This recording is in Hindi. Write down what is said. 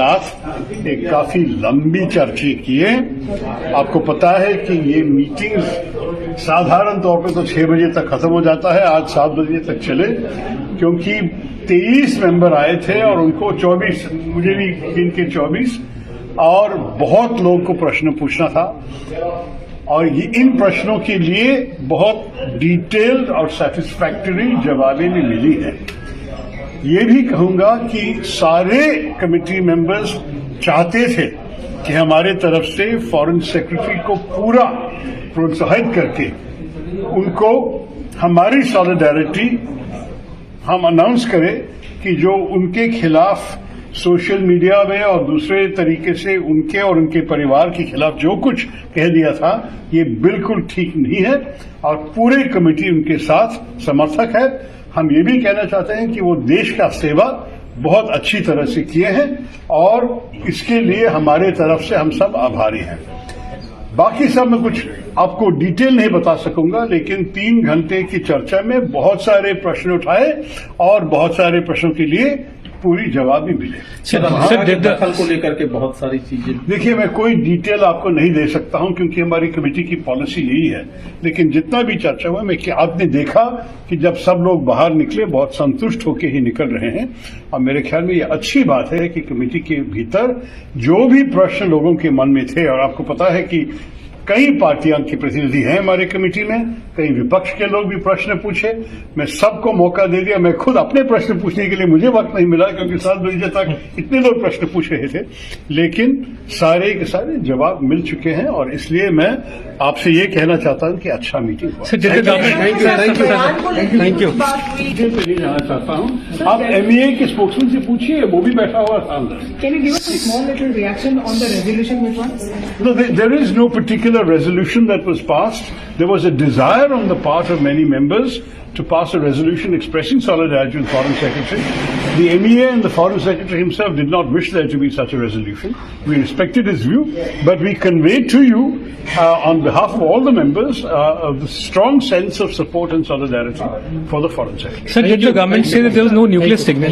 साथ एक काफी लंबी चर्चा किए। आपको पता है कि ये मीटिंग साधारण तौर पर तो 6 बजे तक खत्म हो जाता है, आज 7 बजे तक चले, क्योंकि 23 मेंबर आए थे और उनको 24, मुझे भी गिन के 24, और बहुत लोगों को प्रश्न पूछना था और इन प्रश्नों के लिए बहुत डिटेल्ड और सेटिस्फैक्टरी जवाबें भी मिली हैं। ये भी कहूंगा कि सारे कमेटी मेंबर्स चाहते थे कि हमारे तरफ से फॉरेन सेक्रेटरी को पूरा प्रोत्साहित करके उनको हमारी सॉलिडारिटी हम अनाउंस करें कि जो उनके खिलाफ सोशल मीडिया में और दूसरे तरीके से उनके और उनके परिवार के खिलाफ जो कुछ कह दिया था, ये बिल्कुल ठीक नहीं है और पूरे कमेटी उनके साथ समर्थक है। हम ये भी कहना चाहते हैं कि वो देश का सेवा बहुत अच्छी तरह से किए हैं और इसके लिए हमारे तरफ से हम सब आभारी हैं। बाकी सब मैं कुछ आपको डिटेल नहीं बता सकूंगा, लेकिन 3 घंटे की चर्चा में बहुत सारे प्रश्न उठाए और बहुत सारे प्रश्नों के लिए पूरी जवाब भी मिले। दखल को लेकर के बहुत सारी चीजें, देखिए मैं कोई डिटेल आपको नहीं दे सकता हूं क्योंकि हमारी कमेटी की पॉलिसी यही है, लेकिन जितना भी चर्चा हुआ मैं आपने देखा कि जब सब लोग बाहर निकले बहुत संतुष्ट होकर ही निकल रहे हैं और मेरे ख्याल में ये अच्छी बात है कि कमेटी के भीतर जो भी प्रश्न लोगों के मन में थे, और आपको पता है कि कई पार्टियां के प्रतिनिधि हैं हमारे कमेटी में, कई विपक्ष के लोग भी प्रश्न पूछे, मैं सबको मौका दे दिया। मैं खुद अपने प्रश्न पूछने के लिए मुझे वक्त नहीं मिला क्योंकि 7 बजे तक इतने लोग प्रश्न पूछ रहे थे, लेकिन सारे के सारे जवाब मिल चुके हैं और इसलिए मैं आपसे ये कहना चाहता हूं कि अच्छा मीटिंग हुआ। Thank you. नहीं जाना चाहता हूं, आप MEA के स्पोक्समैन से पूछिए, वो भी बैठा हुआ था अंदर। Can you give us a small little reaction on the resolution which one? No, there is no particular resolution that was passed. There was a desire on the part of many members to pass a resolution expressing solidarity with Foreign Secretary. The MEA and the Foreign Secretary himself did not wish there to be such a resolution. We respected his view, but we conveyed to you, on behalf of all the members, the strong sense of support and solidarity for the Foreign Secretary. Sir, did the government say that there was no nuclear signal?